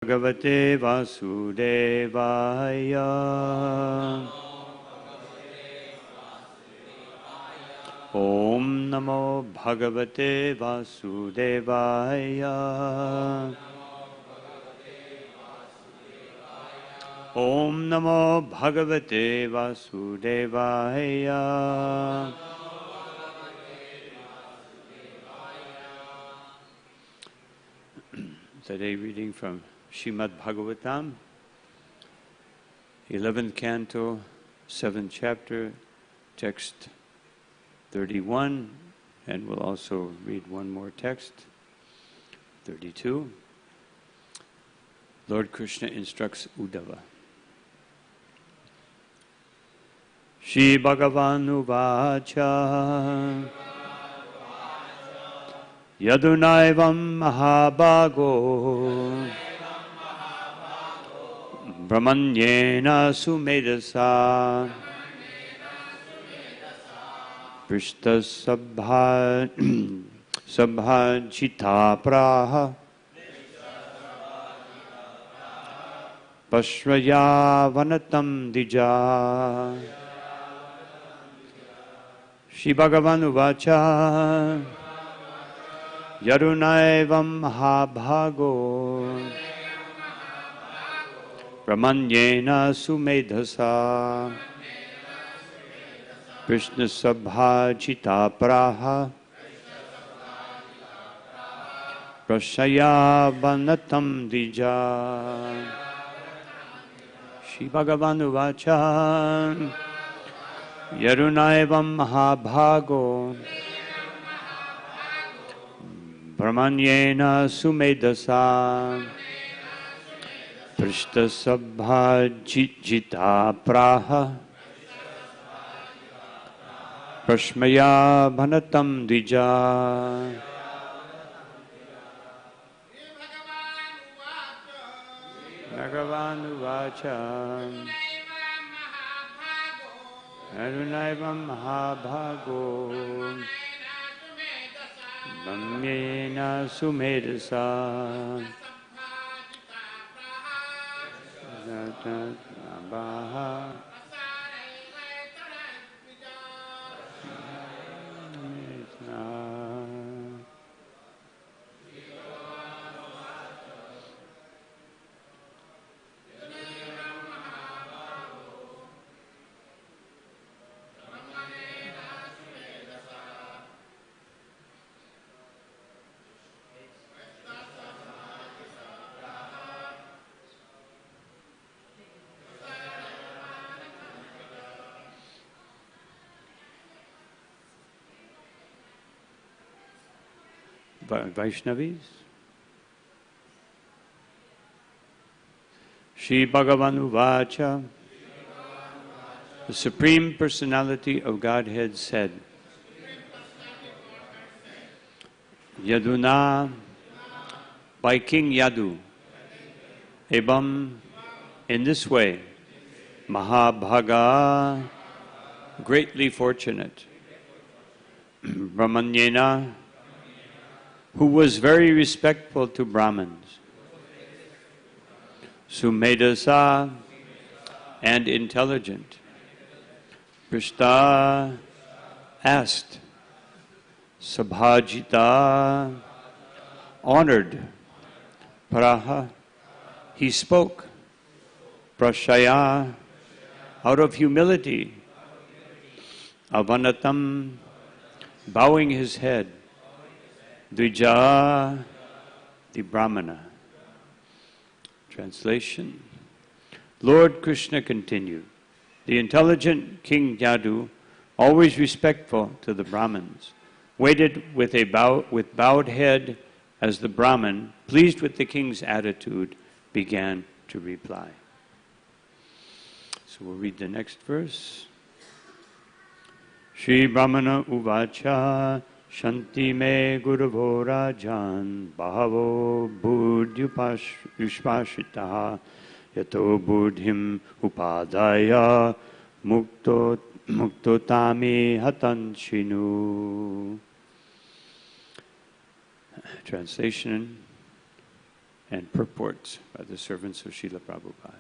Bhagavate Vasudevaya. Om Namo Bhagavate Vasudevaya. Om Namo Bhagavate Vasudevaya. Today reading from Srimad Bhagavatam, 11th canto, 7th chapter, text 31, and we'll also read one more text, 32. Lord Krishna instructs Uddhava. Shri Bhagavan Uvacha Yadunaivam Mahabhago Brahmanyena Sumedasa Prishta Sabhajita Praha Pashraya Vanatam Dija. Shri Bhagavan Uvacha Yarunaivam Mahabhago Brahmanyena Sumedhasa Krishna Sabhajita Praha Prashaya Vanatam Dija. Shri Bhagavan Uvacha Yarunaivam Mahabhago Brahmanyena Sumedasa Prishta Sabhajita Praha Prashmaya Bhanatam Dija. Bhagavan Uvacha Arunaivam Mahabhago Brahmanyena Sumedasa Vaishnavis. Shri Bhagavan Uvacha, the Supreme Personality of Godhead said, Yaduna, by King Yadu, Ebam, in this way, Mahabhaga, greatly fortunate, Brahmanyena, who was very respectful to Brahmins, Sumedasa, and intelligent, Prishta, asked, Sabhajita, honored, Praha, he spoke, Prashaya, out of humility, Avanatam, bowing his head, Dvija, the Brahmana. Translation. Lord Krishna continued, the intelligent King Yadu, always respectful to the Brahmins, waited with bowed head as the Brahmin, pleased with the king's attitude, began to reply. So we'll read the next verse. Shri Brahmana Uvacha Shanti me Guravo Rajan Bhavo Buddhyuspashitaha Yato Buddhim Upadaya Muktotami Hatanshinu. Translation. and purports by the servants of Srila Prabhupada.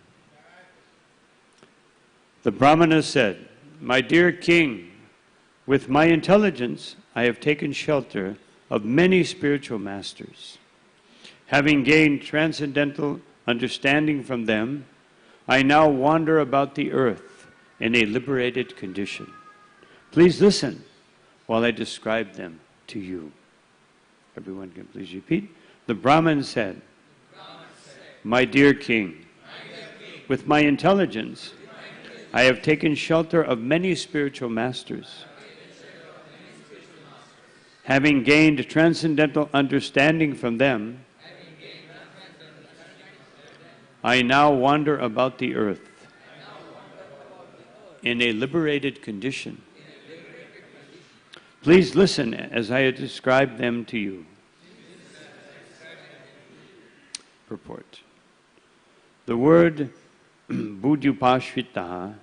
The Brahmana said, "My dear king, with my intelligence I have taken shelter of many spiritual masters. Having gained transcendental understanding from them, I now wander about the earth in a liberated condition. Please listen while I describe them to you." Everyone can please repeat. The Brahman said, "My dear king, with my intelligence, I have taken shelter of many spiritual masters. Having gained transcendental understanding from them, I now wander about the earth in a liberated condition. Please listen as I describe them to you." Purport. The word Buddhyupashvitaha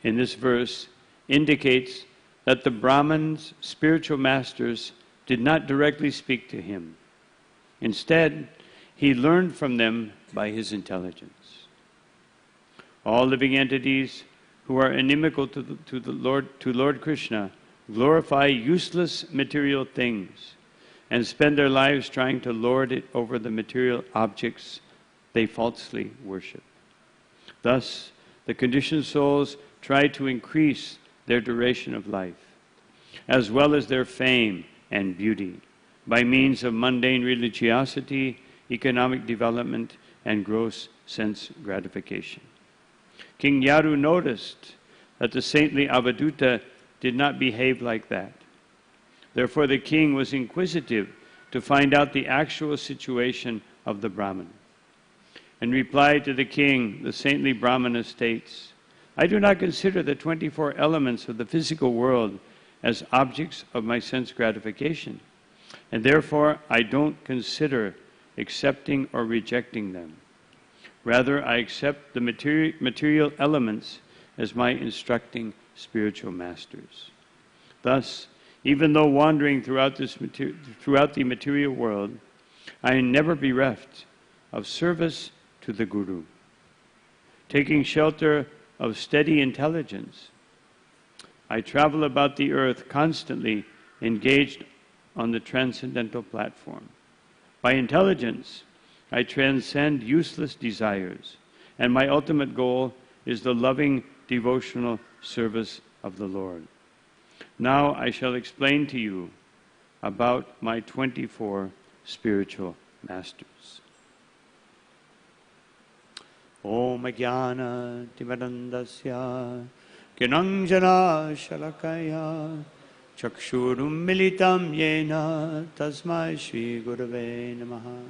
in this verse indicates that the Brahman's spiritual masters did not directly speak to him. Instead, he learned from them by his intelligence. All living entities who are inimical to Lord Krishna glorify useless material things and spend their lives trying to lord it over the material objects they falsely worship. Thus, the conditioned souls try to increase their duration of life, as well as their fame and beauty, by means of mundane religiosity, economic development, and gross sense gratification. King Yadu noticed that the saintly Avadhuta did not behave like that. Therefore, the king was inquisitive to find out the actual situation of the Brahman. In reply to the king, the saintly Brahmana states, "I do not consider the 24 elements of the physical world as objects of my sense gratification, and therefore I don't consider accepting or rejecting them. Rather, I accept the material elements as my instructing spiritual masters. Thus, even though wandering throughout the material world, I am never bereft of service to the Guru. Taking shelter of steady intelligence, I travel about the earth constantly engaged on the transcendental platform. By intelligence, I transcend useless desires, and my ultimate goal is the loving devotional service of the Lord. Now I shall explain to you about my 24 spiritual masters." Om Jnana Timirandasya Kinanjana Shalakaya Chakshurum Militam Yena Tasmai Shri Gurave Namaha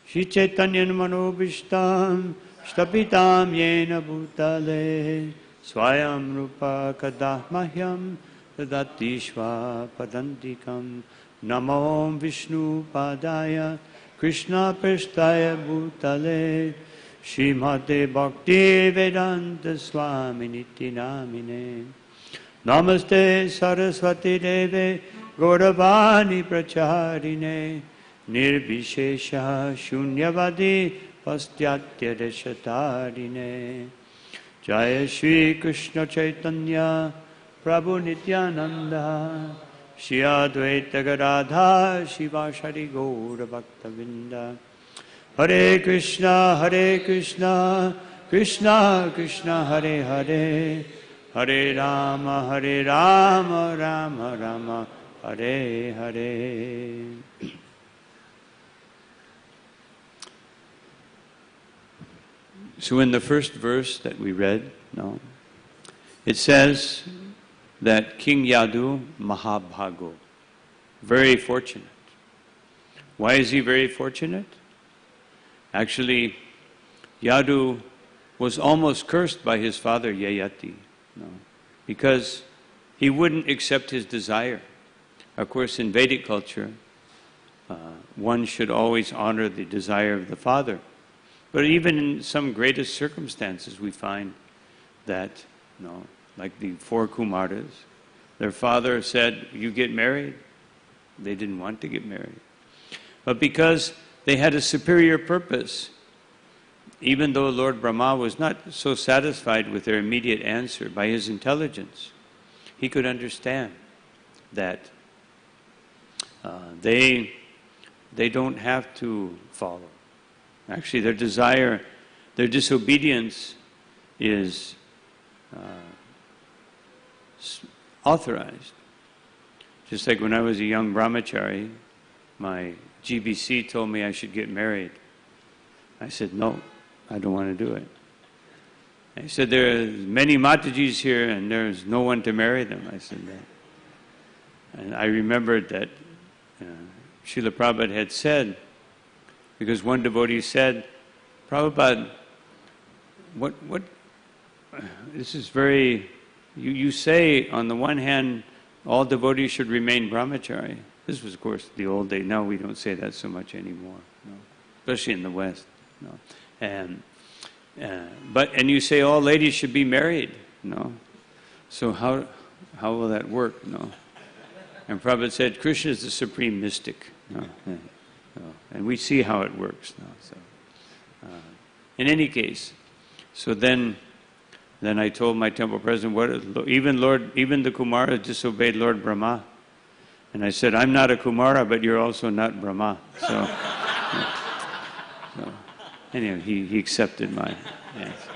Shri Chaitanya Manobishtam Shtapitam Yena Bhutale Swayam Rupa Kadah Mahyam Tadatishva Padantikam Namo Vishnu Padaya Krishna Prasthaya Bhutale Srimate Bhakti Vedanta Swami Niti Namine Namaste Saraswati Deve Gauravani Pracharine Nirvishesha Shunyavadi Pastyatya Deshatarine Jaya Shri Krishna Chaitanya Prabhu Nityananda Shri Advaita Gadadha Shivashari Gaura Bhaktavinda Hare Krishna, Krishna Krishna, Hare Hare, Hare Rama, Rama Rama, Hare Hare. So in the first verse that we read, it says that King Yadu Mahabhago, very fortunate. Why is he very fortunate? Actually, Yadu was almost cursed by his father Yayati, because he wouldn't accept his desire. Of course, in Vedic culture, one should always honor the desire of the father. But even in some greatest circumstances, we find that, like the four Kumaras, their father said, "You get married." They didn't want to get married. But because they had a superior purpose. Even though Lord Brahma was not so satisfied with their immediate answer, by his intelligence, he could understand that they don't have to follow. Actually, their desire, their disobedience is authorized. Just like when I was a young brahmachari, my GBC told me I should get married. I said, no, I don't want to do it. He said, there are many Matajis here and there's no one to marry them. I said that. And I remembered that Srila Prabhupada had said, because one devotee said, Prabhupada, what this is very, you say on the one hand, all devotees should remain brahmachari. This was, of course, the old day. Now we don't say that so much anymore, no. Especially in the West. No. And you say all ladies should be married, no. So how will that work, no? And Prabhupada said, Krishna is the supreme mystic, no. And we see how it works, no. So, in any case, so then I told my temple president, even the Kumara disobeyed Lord Brahma. And I said, I'm not a Kumara, but you're also not Brahma. So, anyway, he accepted my answer.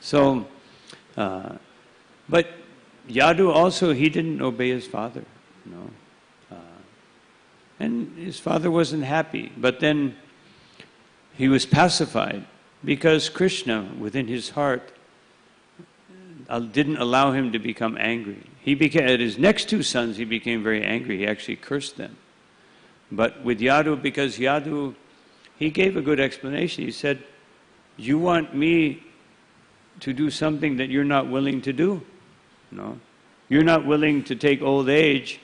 So, but Yadu also, he didn't obey his father, no. And his father wasn't happy, but then he was pacified because Krishna, within his heart, didn't allow him to become angry. At his next two sons, he became very angry. He actually cursed them. But with Yadu, because Yadu, he gave a good explanation. He said, you want me to do something that you're not willing to do? No. You're not willing to take old age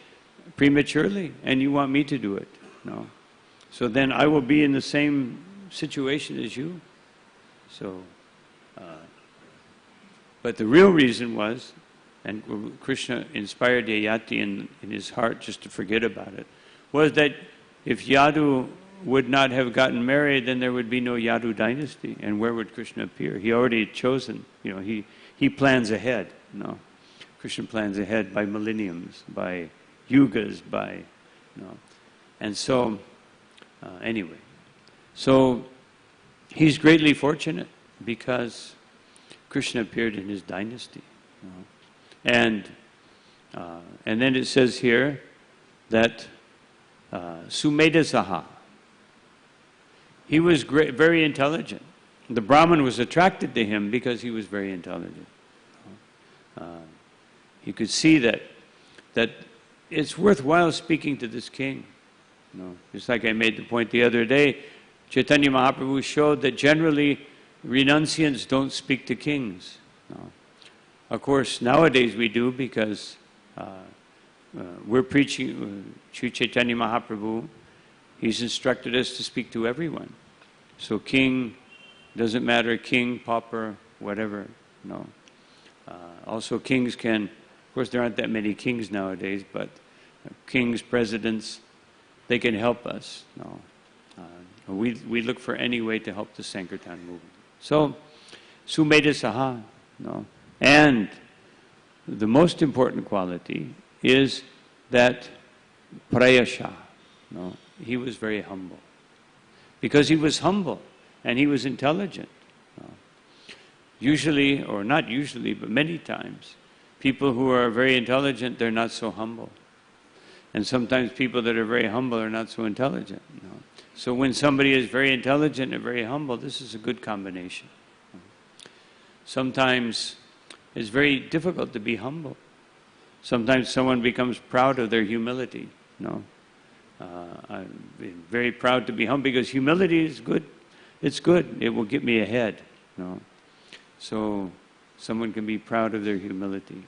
prematurely, and you want me to do it? No. So then I will be in the same situation as you. So, but the real reason was, and Krishna inspired Yayati in his heart just to forget about it, was that if Yadu would not have gotten married, then there would be no Yadu dynasty. And where would Krishna appear? He already had chosen, he plans ahead, no. Krishna plans ahead by millenniums, by yugas, and so, anyway. So, he's greatly fortunate because Krishna appeared in his dynasty. And then it says here that Sumedha, he was very intelligent. The Brahmin was attracted to him because he was very intelligent. He could see that it's worthwhile speaking to this king. Just like I made the point the other day, Chaitanya Mahaprabhu showed that generally renunciants don't speak to kings. Of course, nowadays we do because we're preaching, Sri Chaitanya Mahaprabhu, he's instructed us to speak to everyone. So king, doesn't matter, king, pauper, whatever, no. Also kings can, of course there aren't that many kings nowadays, but kings, presidents, they can help us, no. We look for any way to help the Sankirtan movement. So, Sumedha Saha, no. And the most important quality is that Prayasha, no. He was very humble. Because he was humble and he was intelligent. No. Usually, or not usually, but many times, people who are very intelligent, they're not so humble. And sometimes people that are very humble are not so intelligent. No. So when somebody is very intelligent and very humble, this is a good combination. Sometimes it's very difficult to be humble. Sometimes someone becomes proud of their humility. No, I'm very proud to be humble because humility is good. It's good. It will get me ahead. No, so someone can be proud of their humility.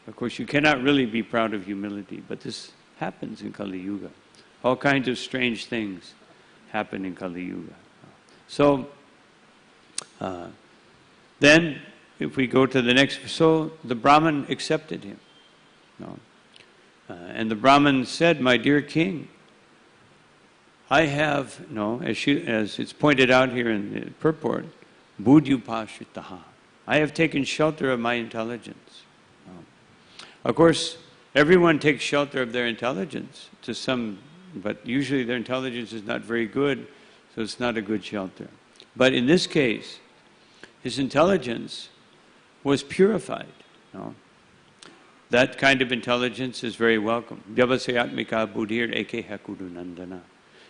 Of course, you cannot really be proud of humility, but this happens in Kali Yuga. All kinds of strange things happen in Kali Yuga. So, then, if we go to the next, so the Brahmin accepted him. No. And the Brahmin said, my dear king, I have, as it's pointed out here in the purport, buddhyupashitaha. I have taken shelter of my intelligence. Of course, everyone takes shelter of their intelligence to some, but usually their intelligence is not very good, so it's not a good shelter. But in this case, his intelligence was purified. That kind of intelligence is very welcome. Vyavasayatmika buddhir ekeha kudunandana.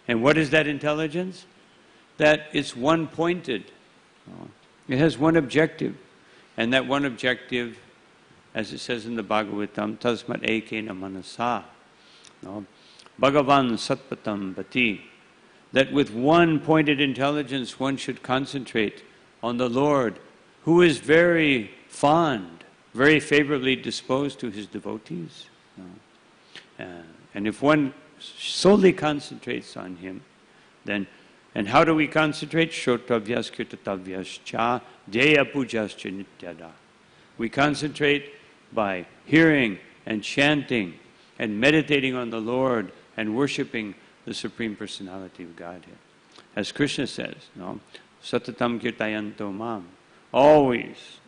And what is that intelligence? That it's one-pointed. It has one objective. And that one objective, as it says in the Bhagavatam, tasmat ekena manasa. Bhagavan satpatam bhati. That with one pointed intelligence one should concentrate on the Lord, who is very fond, very favorably disposed to his devotees. And if one solely concentrates on him, then, and how do we concentrate? Shrotavyas kirtatavyas cha jaya pujascha nityada. We concentrate by hearing and chanting and meditating on the Lord and worshiping the Supreme Personality of Godhead. As Krishna says, satatam kirtayanto mam, always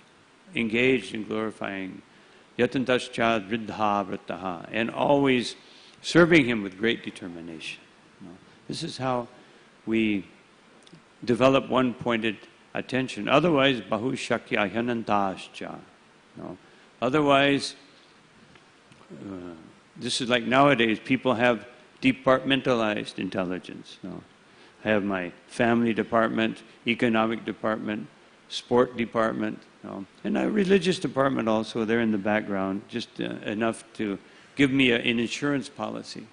engaged in glorifying yatantascha riddha vrataha, and always serving him with great determination. This is how we develop one-pointed attention. Otherwise, bahu shakya hyanantascha. Otherwise, this is like nowadays, people have departmentalized intelligence. I have my family department, economic department, sport department, and a religious department also. They're in the background, just enough to give me an insurance policy.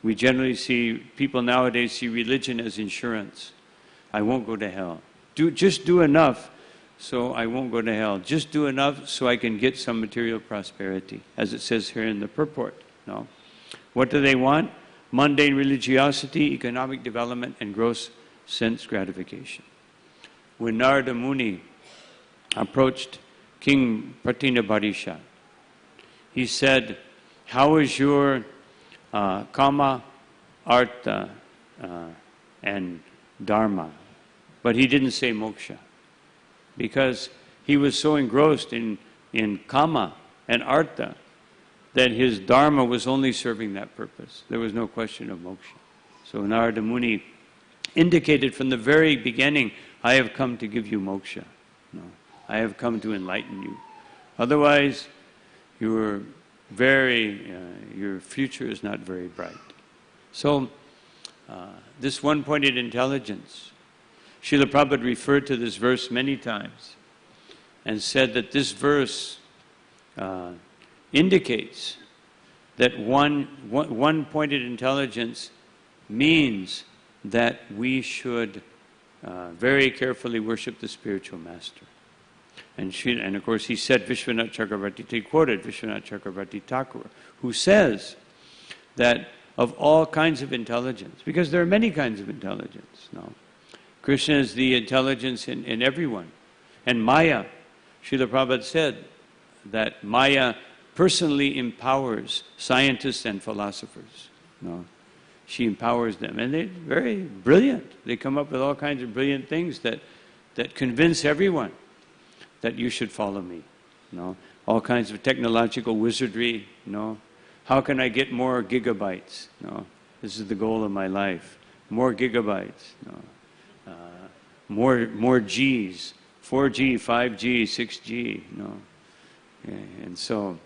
We generally see, people nowadays see religion as insurance. I won't go to hell. Just do enough so I won't go to hell. Just do enough so I can get some material prosperity, as it says here in the purport. What do they want? Mundane religiosity, economic development, and gross sense gratification. When Narada Muni approached King Pratinabharisha, he said, how is your kama, artha, and dharma? But he didn't say moksha, because he was so engrossed in kama and artha that his dharma was only serving that purpose. There was no question of moksha. So Narada Muni indicated from the very beginning, I have come to give you moksha. I have come to enlighten you. Otherwise, your future is not very bright. So, this one-pointed intelligence, Srila Prabhupada referred to this verse many times and said that this verse indicates that one-pointed intelligence means that we should very carefully worship the spiritual master. And of course he said, Vishwanath Chakravarti, he quoted Vishwanath Chakravarti Thakur, who says that of all kinds of intelligence, because there are many kinds of intelligence, Krishna is the intelligence in everyone. And Maya, Srila Prabhupada said that Maya personally empowers scientists and philosophers. She empowers them. And they're very brilliant. They come up with all kinds of brilliant things that convince everyone that you should follow me. All kinds of technological wizardry. How can I get more gigabytes? This is the goal of my life. More gigabytes. More Gs. 4G, 5G, 6G. And so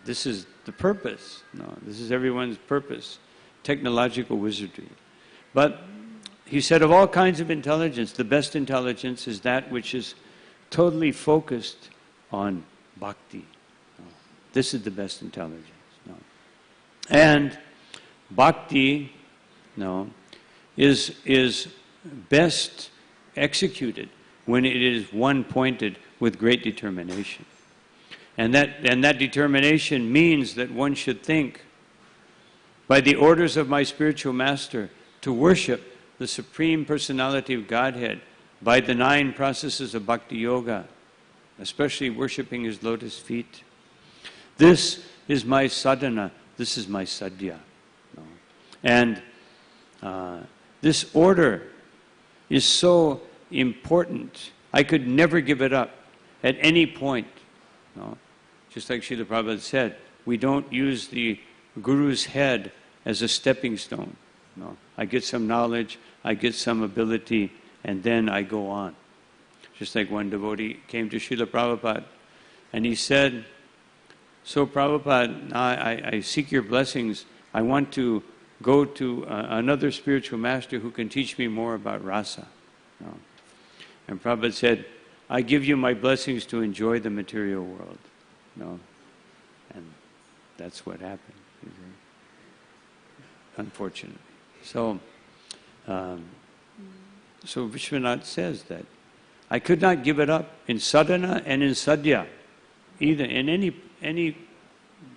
this is the purpose. This is everyone's purpose. Technological wizardry. But he said of all kinds of intelligence, the best intelligence is that which is totally focused on bhakti. This is the best intelligence. And bhakti is best executed when it is one-pointed with great determination. And that determination means that one should think, by the orders of my spiritual master, to worship the Supreme Personality of Godhead by the 9 processes of Bhakti Yoga, especially worshiping his lotus feet. This is my sadhana, this is my sadhya. And This order is so important. I could never give it up at any point. No? Just like Srila Prabhupada said, we don't use the Guru's head as a stepping stone. No? I get some knowledge, I get some ability, and then I go on. Just like one devotee came to Srila Prabhupada, and he said, "So Prabhupada, I seek your blessings. I want to go to another spiritual master who can teach me more about rasa." No? And Prabhupada said, "I give you my blessings to enjoy the material world." No? And that's what happened, unfortunately. So Vishwanath says that I could not give it up in sadhana and in sadhya, either in any.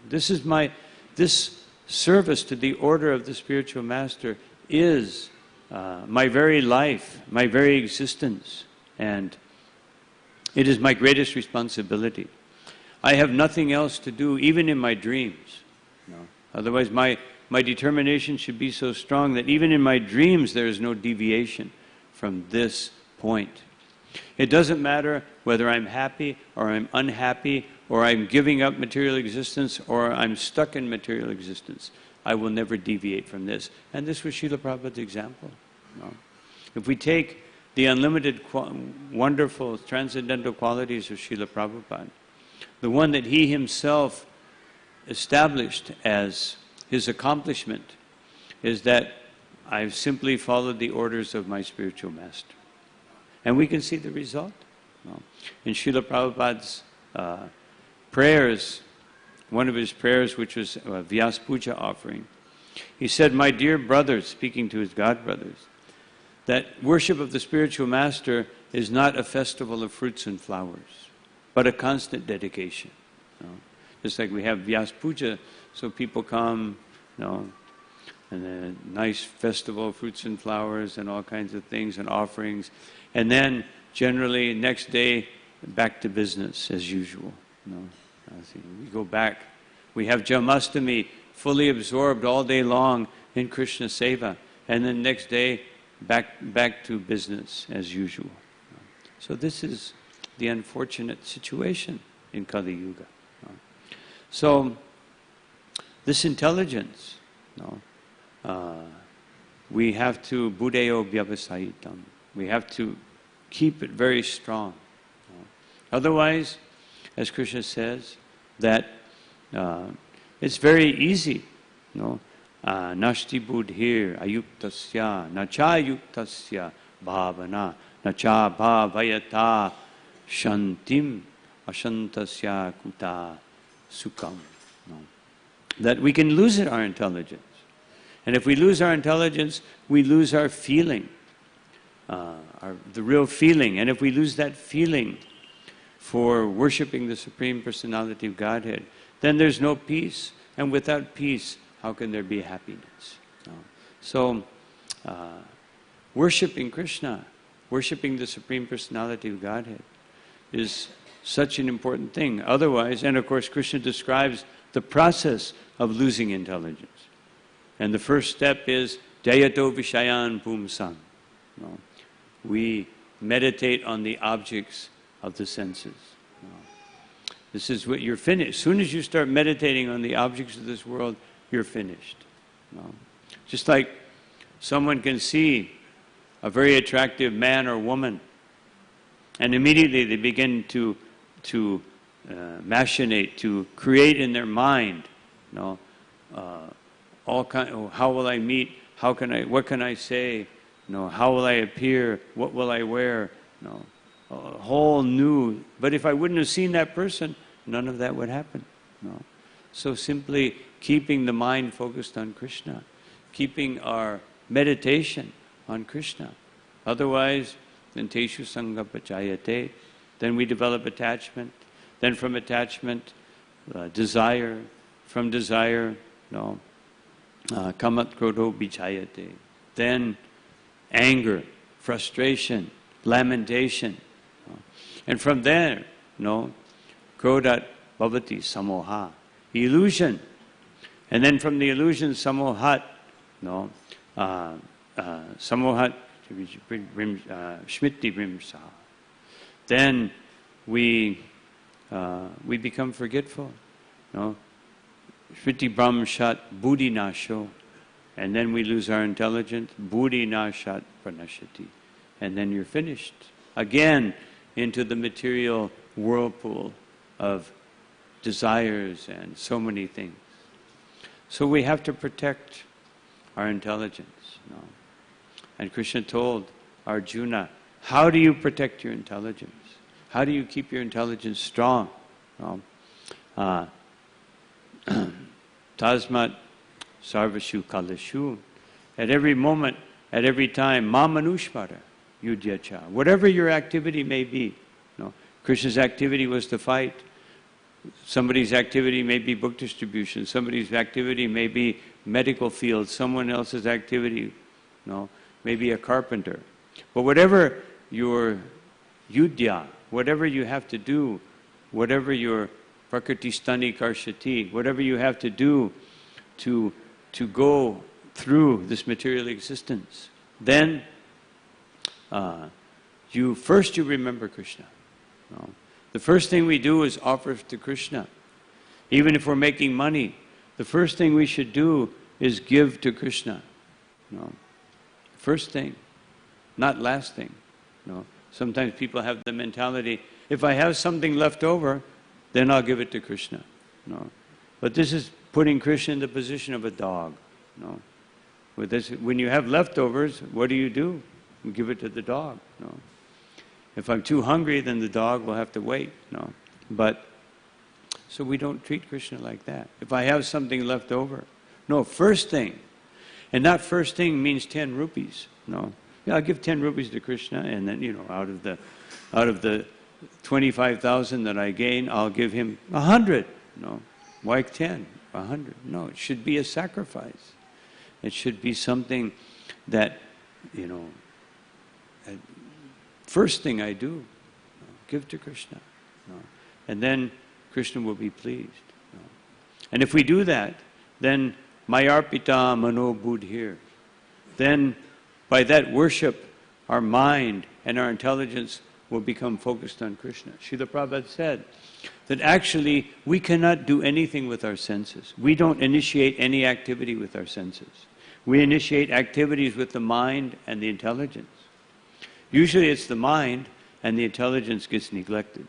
This service to the order of the spiritual master is my very life, my very existence, and it is my greatest responsibility. I have nothing else to do, even in my dreams. No? Otherwise, my determination should be so strong that even in my dreams there is no deviation from this point. It doesn't matter whether I'm happy or I'm unhappy or I'm giving up material existence or I'm stuck in material existence. I will never deviate from this. And this was Srila Prabhupada's example. No? If we take the unlimited, wonderful, transcendental qualities of Srila Prabhupada, the one that he himself established as his accomplishment is that I've simply followed the orders of my spiritual master. And we can see the result. No? In Srila Prabhupada's prayers, one of his prayers, which was a Vyas Puja offering, he said, "My dear brothers," speaking to his god brothers, that worship of the spiritual master is not a festival of fruits and flowers, but a constant dedication. You know? Just like we have Vyas Puja, so people come, you know, and a nice festival of fruits and flowers and all kinds of things and offerings. And then generally next day, back to business as usual. You know? We go back. We have Janmashtami fully absorbed all day long in Krishna Seva. And then next day, back to business as usual. So this is the unfortunate situation in Kali Yuga. So this intelligence, we have to buddhayo vyavasayitam. We have to keep it very strong. Otherwise, as Krishna says, that it's very easy. Nashti buddhir ayuktasya nacha yuktasya bhavana nacha bhavayata shantim ashantasya kuta sukham. That we can lose our intelligence. And if we lose our intelligence, we lose our feeling, the real feeling. And if we lose that feeling for worshiping the Supreme Personality of Godhead, then there's no peace. And without peace, how can there be happiness? So, worshiping Krishna, worshiping the Supreme Personality of Godhead is such an important thing. Otherwise, and of course Krishna describes the process of losing intelligence. And the first step is Jayato Vishayan Pumsam. We meditate on the objects of the senses. This is what you're finished. As soon as you start meditating on the objects of this world, you're finished. Just like someone can see a very attractive man or woman, and immediately they begin to machinate, to create in their mind, all kind. How will I meet? How can I? What can I say? How will I appear? What will I wear? A whole new. But if I wouldn't have seen that person, none of that would happen. So simply keeping the mind focused on Krishna, keeping our meditation on Krishna. Otherwise, then teshu sangha pachayate. Then we develop attachment. Then from attachment, desire. From desire, kamat krodho bichayate. Then anger, frustration, lamentation. And from there, krodat bhavati samoha, illusion. And then from the illusion, samohat, Samohat Shmiti Vrimsa. Then we become forgetful. No? Shmiti Brahmshat Buddhi Nasho. And then we lose our intelligence. Buddhi Nashat Pranashati. And then you're finished. Again, into the material whirlpool of desires and so many things. So we have to protect our intelligence. No? And Krishna told Arjuna, how do you protect your intelligence? How do you keep your intelligence strong? No? Tasmat sarvashu kalashu. At every moment, at every time, ma manushvara yudhyacha. Whatever your activity may be. No? Krishna's activity was to fight. Somebody's activity may be book distribution. Somebody's activity may be medical field. Someone else's activity, may be a carpenter. But whatever your yudhya, whatever you have to do, whatever your prakriti stani karshati, whatever you have to do to go through this material existence, then you remember Krishna. The first thing we do is offer to Krishna. Even if we're making money, the first thing we should do is give to Krishna. First thing, not last thing. Sometimes people have the mentality, if I have something left over, then I'll give it to Krishna. But this is putting Krishna in the position of a dog. With this, when you have leftovers, what do? You give it to the dog. If I'm too hungry, then the dog will have to wait. But so we don't treat Krishna like that. If I have something left over, first thing, and that first thing means 10 rupees. I'll give 10 rupees to Krishna, and then out of the 25,000 that I gain, I'll give him 100. Why 10? 100? No, it should be a sacrifice. It should be something that first thing I do, give to Krishna. And then Krishna will be pleased. And if we do that, then Mayarpita Mano Buddhir. Then by that worship, our mind and our intelligence will become focused on Krishna. Srila Prabhupada said that actually we cannot do anything with our senses. We don't initiate any activity with our senses. We initiate activities with the mind and the intelligence. Usually it's the mind and the intelligence gets neglected.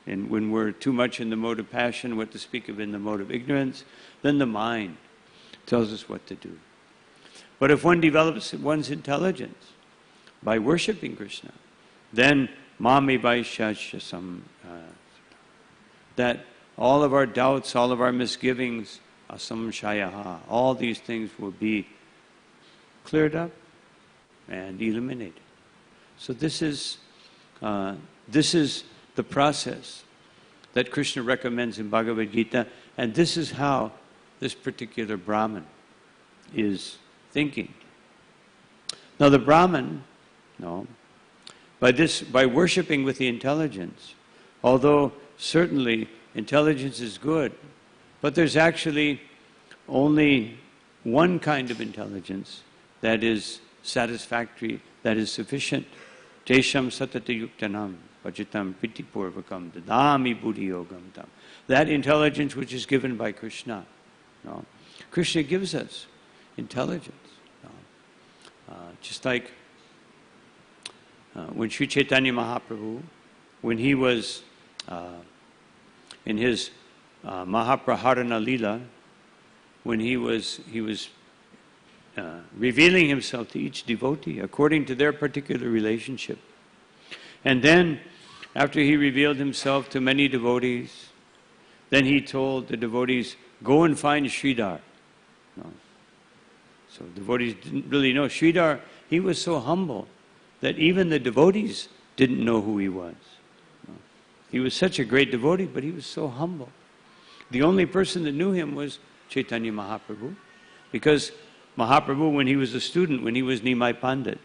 And when we're too much in the mode of passion, what to speak of in the mode of ignorance, then the mind tells us what to do. But if one develops one's intelligence by worshipping Krishna, then mami vaishashasam, that all of our doubts, all of our misgivings, asamshayaha, all these things will be cleared up and eliminated. So this is the process that Krishna recommends in Bhagavad Gita, and this is how this particular Brahmin is thinking. Now the Brahmin, by worshipping with the intelligence, although certainly intelligence is good, but there's actually only one kind of intelligence that is satisfactory, that is sufficient. Tesham satata yuktanam pachitam pitipurvakam dadami buddhi yogam tam. That intelligence which is given by Krishna. Krishna gives us intelligence. Just like when Sri Chaitanya Mahaprabhu, when he was in his Mahapraharana Leela, when he was revealing himself to each devotee according to their particular relationship. And then, after he revealed himself to many devotees, then he told the devotees, go and find Sridhar. So devotees didn't really know. Sridhar, he was so humble that even the devotees didn't know who he was. He was such a great devotee, but he was so humble. The only person that knew him was Chaitanya Mahaprabhu, because Mahaprabhu, when he was a student, when he was Nimai Pandit,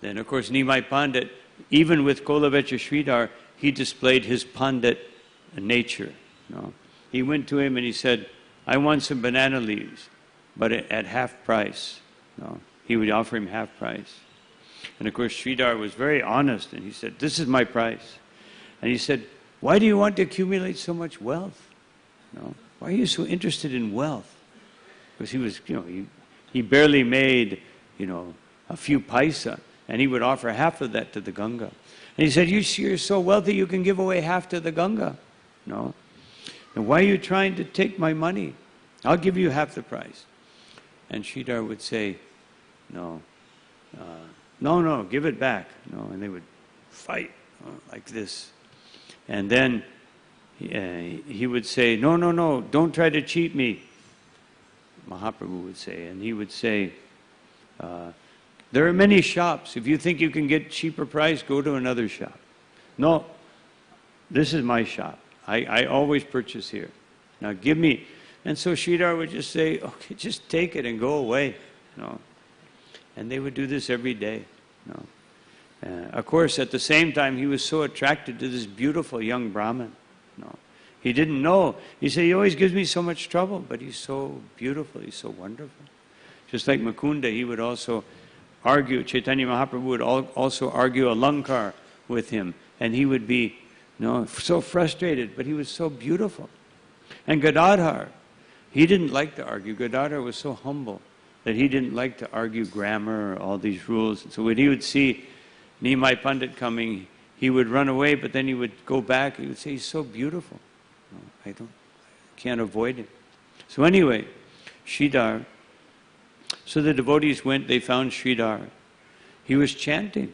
then of course Nimai Pandit, even with Kolavecha Sridhar, he displayed his Pandit nature. He went to him and he said, I want some banana leaves, but at half price. he would offer him half price. And of course, Sridhar was very honest, and he said, "This is my price." And he said, "Why do you want to accumulate so much wealth? Why are you so interested in wealth?" Because he was, he barely made, a few paisa, and he would offer half of that to the Ganga. And he said, "You're so wealthy you can give away half to the Ganga. No. And why are you trying to take my money? I'll give you half the price." And Sridhar would say, "No, no, give it back." And they would fight like this. And then he would say, no, don't try to cheat me," Mahaprabhu would say. And he would say, "There are many shops. If you think you can get cheaper price, go to another shop." "No, this is my shop. I always purchase here. Now give me." And so Sridhar would just say, "Okay, just take it and go away." And they would do this every day. Of course, at the same time, he was so attracted to this beautiful young Brahmin. He didn't know. He said, "He always gives me so much trouble, but he's so beautiful, he's so wonderful." Just like Mukunda, he would also argue, Chaitanya Mahaprabhu would also argue Alankar with him. And he would be so frustrated, but he was so beautiful. And Gadadhar, he didn't like to argue. Gadadhar was so humble that he didn't like to argue grammar or all these rules. And so when he would see Nimai Pandit coming, he would run away, but then he would go back. He would say, "He's so beautiful. I can't avoid him." So anyway, Sridhar. So the devotees went, they found Sridhar. He was chanting.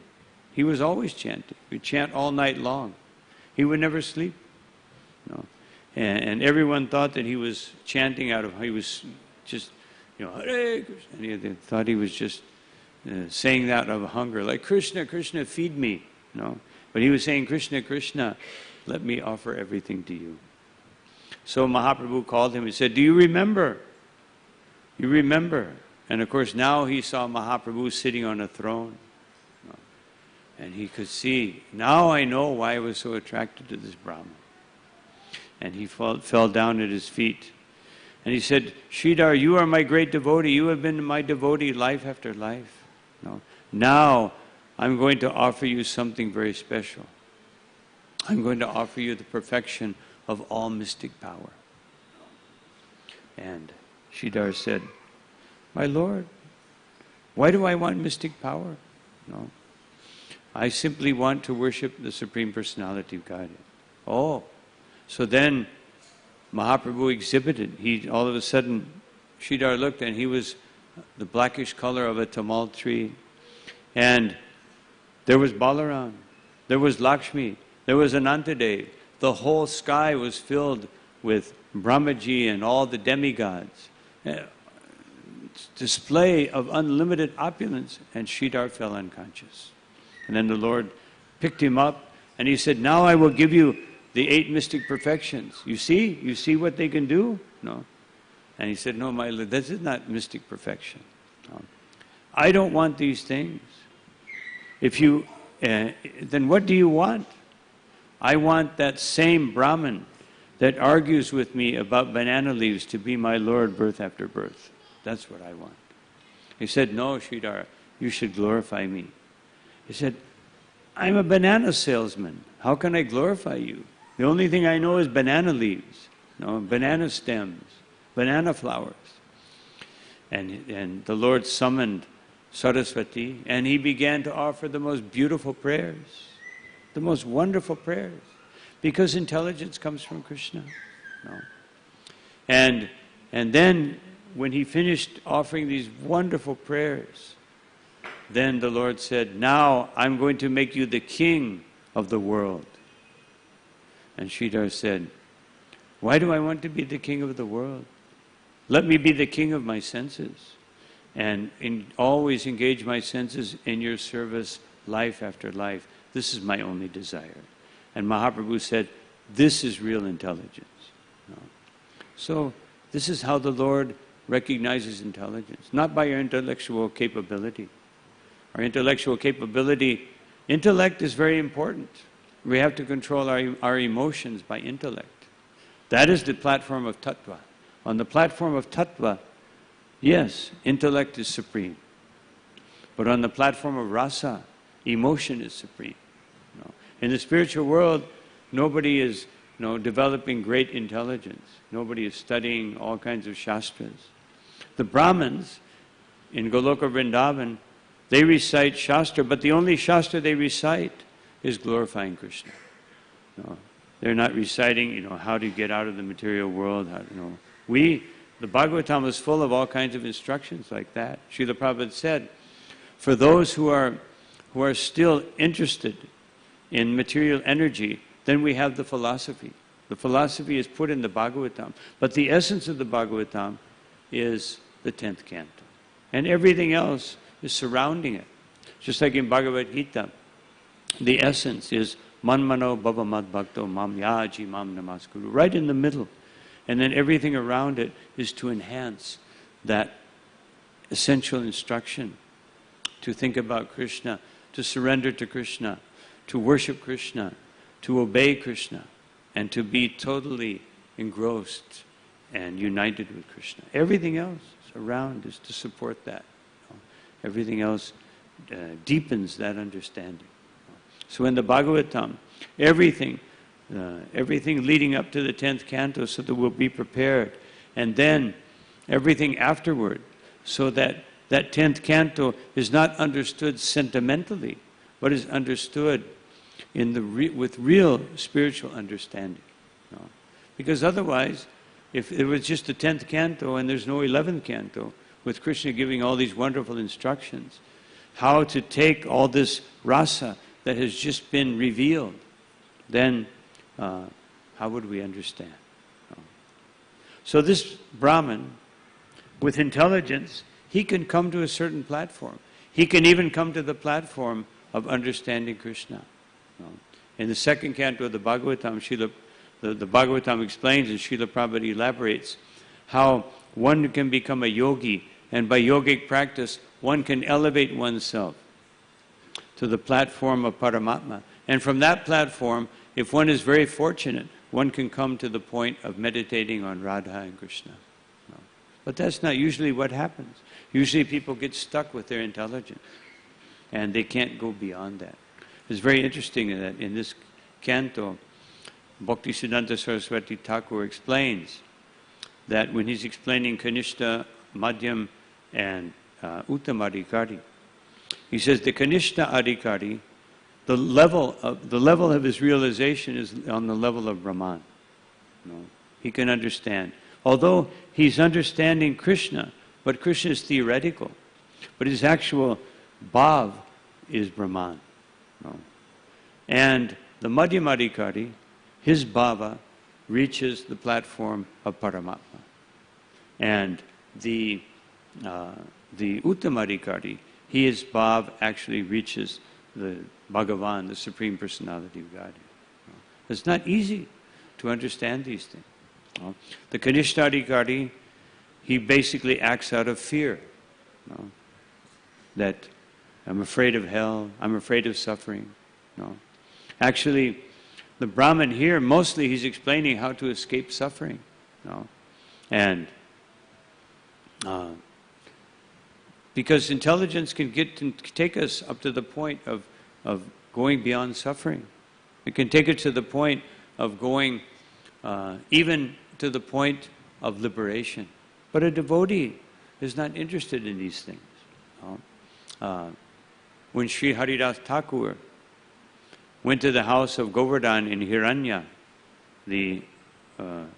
He was always chanting. He would chant all night long. He would never sleep. And everyone thought that he was chanting he was just, Hare Krishna. And they thought he was just saying that out of hunger, like, "Krishna, Krishna, feed me." But he was saying, "Krishna, Krishna, let me offer everything to you." So Mahaprabhu called him and said, "Do you remember? You remember?" And of course, now he saw Mahaprabhu sitting on a throne. And he could see, now I know why I was so attracted to this Brahman. And he fell down at his feet. And he said, "Sridhar, you are my great devotee. You have been my devotee life after life. Now I'm going to offer you something very special. I'm going to offer you the perfection of all mystic power." And Sridhar said, "My Lord, why do I want mystic power? I simply want to worship the Supreme Personality of Godhead." Oh, so then Mahaprabhu exhibited. All of a sudden, Sridhar looked and he was the blackish color of a tamal tree. And there was Balaram, there was Lakshmi, there was Anantadev. The whole sky was filled with Brahmaji and all the demigods. Display of unlimited opulence, and Sridhar fell unconscious. And then the Lord picked him up and he said, "Now I will give you the 8 mystic perfections. You see what they can do?" No. And he said, "No, my Lord, this is not mystic perfection. No. I don't want these things. Then what do you want? I want that same Brahman that argues with me about banana leaves to be my Lord birth after birth. That's what I want." He said, "No, Sridhar, you should glorify me." He said, "I'm a banana salesman. How can I glorify you? The only thing I know is banana leaves, banana stems, banana flowers." And the Lord summoned Saraswati, and he began to offer the most beautiful prayers, the most wonderful prayers, because intelligence comes from Krishna. And then when he finished offering these wonderful prayers, then the Lord said, "Now I'm going to make you the king of the world." And Sridhar said, "Why do I want to be the king of the world? Let me be the king of my senses and always engage my senses in your service life after life. This is my only desire." And Mahaprabhu said, "This is real intelligence." So this is how the Lord recognizes intelligence, not by our intellectual capability. Our intellectual capability, intellect is very important. We have to control our emotions by intellect. That is the platform of tattva. On the platform of tattva, yes, intellect is supreme. But on the platform of rasa, emotion is supreme. In the spiritual world, nobody is developing great intelligence. Nobody is studying all kinds of shastras. The Brahmins in Goloka Vrindavan, they recite shastra, but the only shastra they recite is glorifying Krishna. They're not reciting, how to get out of the material world. The Bhagavatam is full of all kinds of instructions like that. Srila Prabhupada said, for those who are still interested in material energy, then we have the philosophy. The philosophy is put in the Bhagavatam. But the essence of the Bhagavatam is the 10th canto. And everything else is surrounding it. Just like in Bhagavad Gita, the essence is Manmano Bhava Mad Bhakto Mam Yaji Mam Namaskuru, right in the middle. And then everything around it is to enhance that essential instruction, to think about Krishna, to surrender to Krishna, to worship Krishna, to obey Krishna, and to be totally engrossed and united with Krishna. Everything else around is to support that. Everything else deepens that understanding. So in the Bhagavatam, everything leading up to the 10th canto so that we'll be prepared. And then everything afterward so that that 10th canto is not understood sentimentally, but is understood with real spiritual understanding. Because otherwise, if it was just the 10th canto and there's no 11th canto, with Krishna giving all these wonderful instructions, how to take all this rasa that has just been revealed, then how would we understand? So this Brahman, with intelligence, he can come to a certain platform. He can even come to the platform of understanding Krishna. In the second canto of the Bhagavatam, the Bhagavatam explains, and Srila Prabhupada elaborates, how one can become a yogi, and by yogic practice, one can elevate oneself to the platform of Paramatma. And from that platform, if one is very fortunate, one can come to the point of meditating on Radha and Krishna. But that's not usually what happens. Usually people get stuck with their intelligence, and they can't go beyond that. It's very interesting that in this canto, Bhaktisiddhanta Saraswati Thakur explains that when he's explaining Kanishta, Madhyam, and Uttama Adhikari, he says the Kanishta Adhikari, the level of his realization is on the level of Brahman. He can understand. Although he's understanding Krishna, but Krishna is theoretical, but his actual bhav is Brahman. And the Madhyama Adhikari, his bhava reaches the platform of Paramatma. And the Uttama Adhikari, his bhav actually reaches the Bhagavan, the Supreme Personality of Godhead. It's not easy to understand these things. The Kanishta Adhikari, he basically acts out of fear. That I'm afraid of hell, I'm afraid of suffering. Actually, the Brahman here, mostly he's explaining how to escape suffering. And because intelligence can take us up to the point of going beyond suffering. It can take us to the point of going even to the point of liberation. But a devotee is not interested in these things. When Sri Haridas Thakur went to the house of Govardhan in Hiranya, the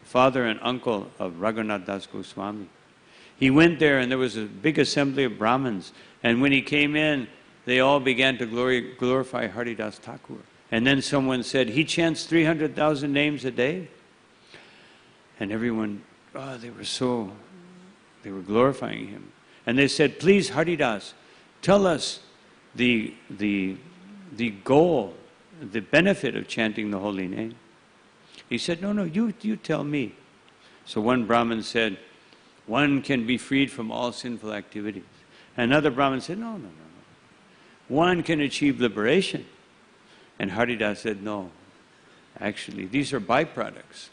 father and uncle of Raghunath Das Goswami, he went there and there was a big assembly of Brahmins. And when he came in, they all began to glorify Haridas Thakur. And then someone said, he chants 300,000 names a day. And everyone, they were glorifying him. And they said, please, Haridas, tell us the goal, the benefit of chanting the holy name. He said, no, you tell me. So one Brahmin said, one can be freed from all sinful activities. Another Brahmin said, no. One can achieve liberation. And Haridas said, no, actually, these are byproducts.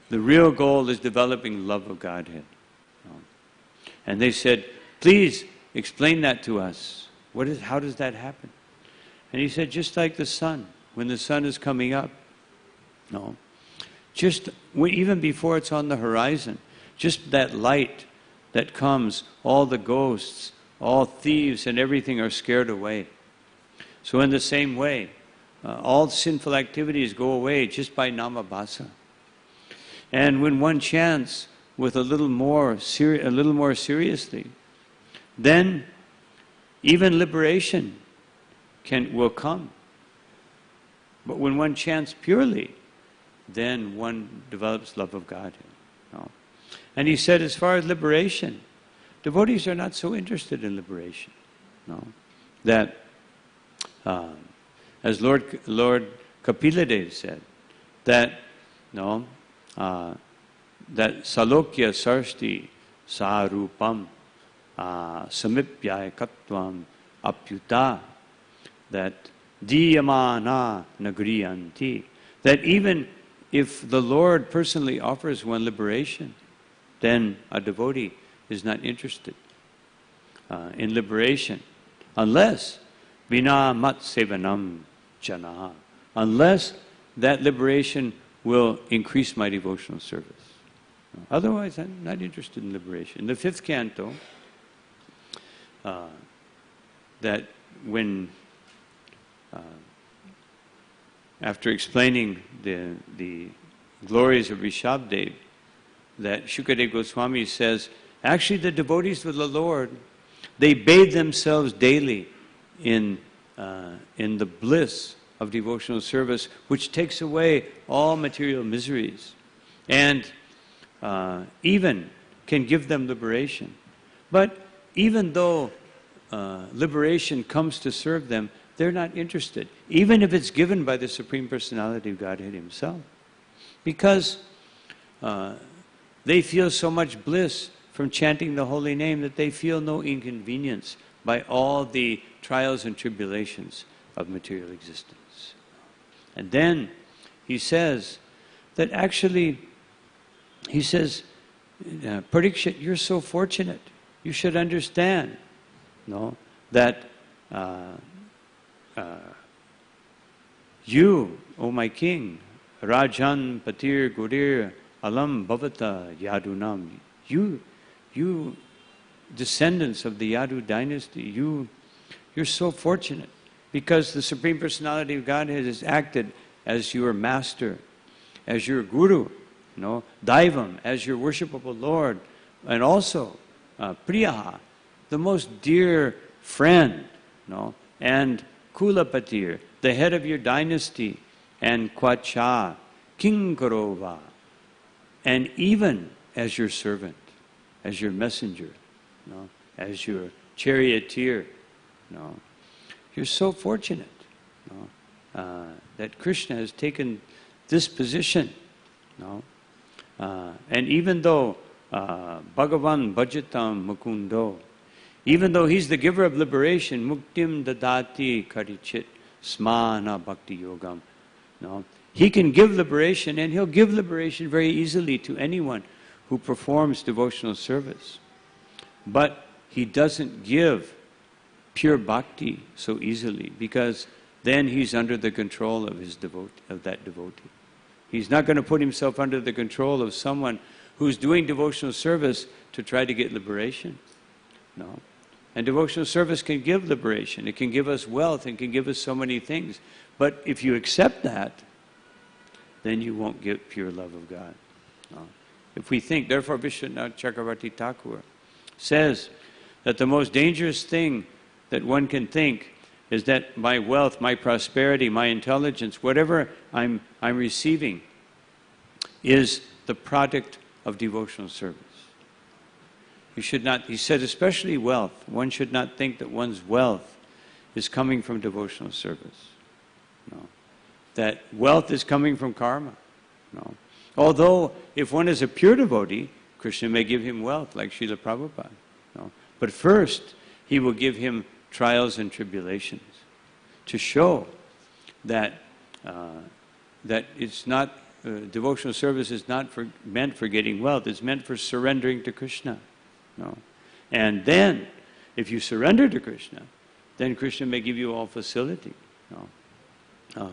The real goal is developing love of Godhead. And they said, please explain that to us. How does that happen? And he said, just like the sun, when the sun is coming up, no, even before it's on the horizon, just that light that comes, all the ghosts, all thieves and everything are scared away. So in the same way, all sinful activities go away just by namabhasa. And when one chants with a little more seriously, then even liberation will come. But when one chants purely, then one develops love of God. No? And he said, as far as liberation, devotees are not so interested in liberation. No? That, as Lord Kapilades said, that that salokya sarsti sarupam samipyaya katvam apyuta, that diyamana nagriyanti, that even if the Lord personally offers one liberation, then a devotee is not interested in liberation, unless vina mat sevanam jana, unless that liberation will increase my devotional service. Otherwise, I'm not interested in liberation. In the 5th canto, that when after explaining the glories of Rishabdev, that Shukadev Goswami says, actually the devotees of the Lord, they bathe themselves daily in the bliss of devotional service, which takes away all material miseries, and even can give them liberation. But even though liberation comes to serve them, they're not interested, even if it's given by the Supreme Personality of Godhead Himself, because they feel so much bliss from chanting the holy name that they feel no inconvenience by all the trials and tribulations of material existence. And then he says that actually, he says, Parikshit, you're so fortunate. You should understand, that you, O my king, Rajan Patir Gurir Alam Bhavata Yadunam, you descendants of the Yadu dynasty, you're so fortunate, because the Supreme Personality of Godhead has acted as your master, as your guru, Daivam, as your worshipable Lord, and also Priyaha, the most dear friend, and Kulapatir, the head of your dynasty, and Kwacha, Kinkarova, and even as your servant, as your messenger, as your charioteer. You're so fortunate that Krishna has taken this position. And even though Bhagavan Bhajatam Mukundo, even though He's the giver of liberation, Muktim Dadati Karichit Smana Bhakti Yogam, He can give liberation, and He'll give liberation very easily to anyone who performs devotional service. But He doesn't give pure bhakti so easily, because then he's under the control of that devotee. He's not going to put himself under the control of someone who's doing devotional service to try to get liberation. No. And devotional service can give liberation. It can give us wealth and can give us so many things. But if you accept that, then you won't get pure love of God. No. If we think, therefore Vishwanath Chakravarti Thakur says that the most dangerous thing that one can think is that my wealth, my prosperity, my intelligence, whatever I'm receiving, is the product of devotional service. You should not, he said, especially wealth, one should not think that one's wealth is coming from devotional service. No. That wealth is coming from karma. No. Although, if one is a pure devotee, Krishna may give him wealth, like Srila Prabhupada. No. But first, He will give him trials and tribulations to show that that it's not devotional service is not meant for getting wealth. It's meant for surrendering to Krishna. No, and then if you surrender to Krishna, then Krishna may give you all facility. I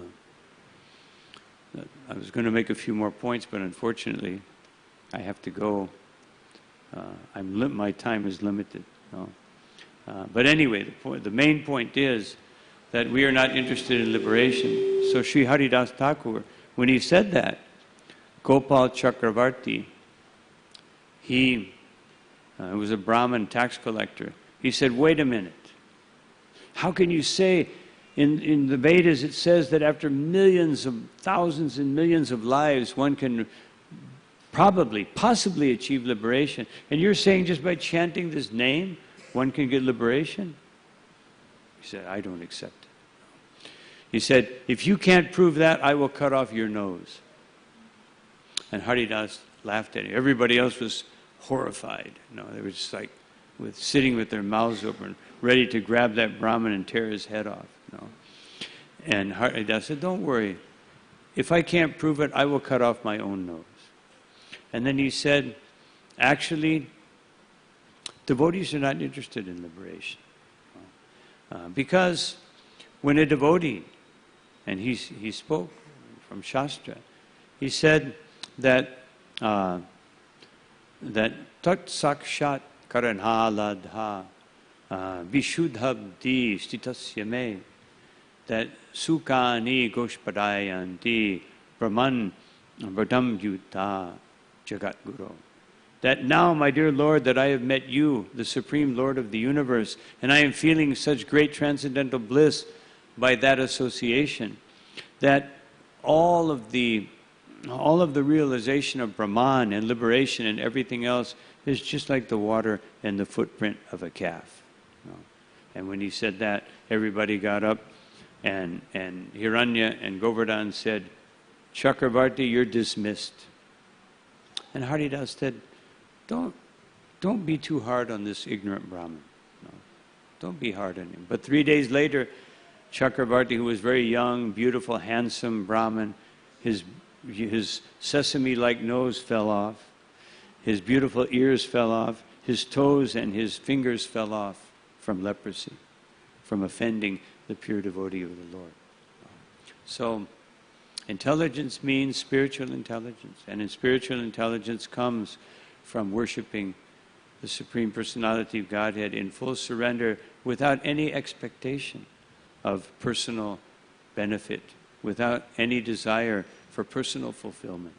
was going to make a few more points, but unfortunately, I have to go. My time is limited. But anyway, the main point is that we are not interested in liberation. So Sri Haridas Thakur, when he said that, Gopal Chakravarti, he was a Brahmin tax collector. He said, wait a minute. How can you say, in the Vedas it says that after millions of, thousands and millions of lives, one can possibly achieve liberation. And you're saying just by chanting this name, one can get liberation? He said, I don't accept it. He said, if you can't prove that, I will cut off your nose. And Haridas laughed at him. Everybody else was horrified. They were just like sitting with their mouths open, ready to grab that Brahmin and tear his head off. And Haridas said, don't worry. If I can't prove it, I will cut off my own nose. And then he said, actually, devotees are not interested in liberation. Because when a devotee, and he spoke from Shastra, he said that tat sakshat karanhaladha vishuddhabdi stitasya me, that sukani goshpadayanti brahman vardam yuta jagat guru. That now, my dear Lord, that I have met you, the Supreme Lord of the universe, and I am feeling such great transcendental bliss by that association, that all of the realization of Brahman and liberation and everything else is just like the water and the footprint of a calf. And when he said that, everybody got up, and Hiranya and Govardhan said, Chakravarti, you're dismissed. And Haridas said, don't be too hard on this ignorant Brahmin. Don't be hard on him. But 3 days later, Chakravarti, who was very young, beautiful, handsome Brahmin, his sesame-like nose fell off, his beautiful ears fell off, his toes and his fingers fell off from leprosy, from offending the pure devotee of the Lord. So, intelligence means spiritual intelligence, and in spiritual intelligence comes from worshiping the Supreme Personality of Godhead in full surrender without any expectation of personal benefit, without any desire for personal fulfillment,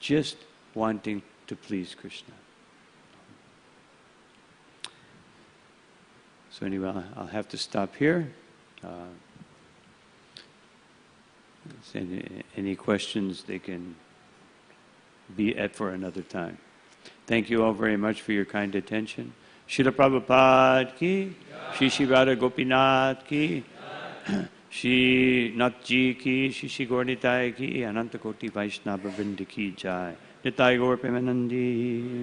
just wanting to please Krishna. So anyway, I'll have to stop here. Any questions, they can be at for another time. Thank you all very much for your kind attention. Srila Prabhupada ki, Shri Shri Radha Gopinath ki, Shri Nathji ki, Shri Shri Gaurnitai ki, Ananta Koti Vaishnava Vrinda ki jai. Nitai Gaur Premanandi.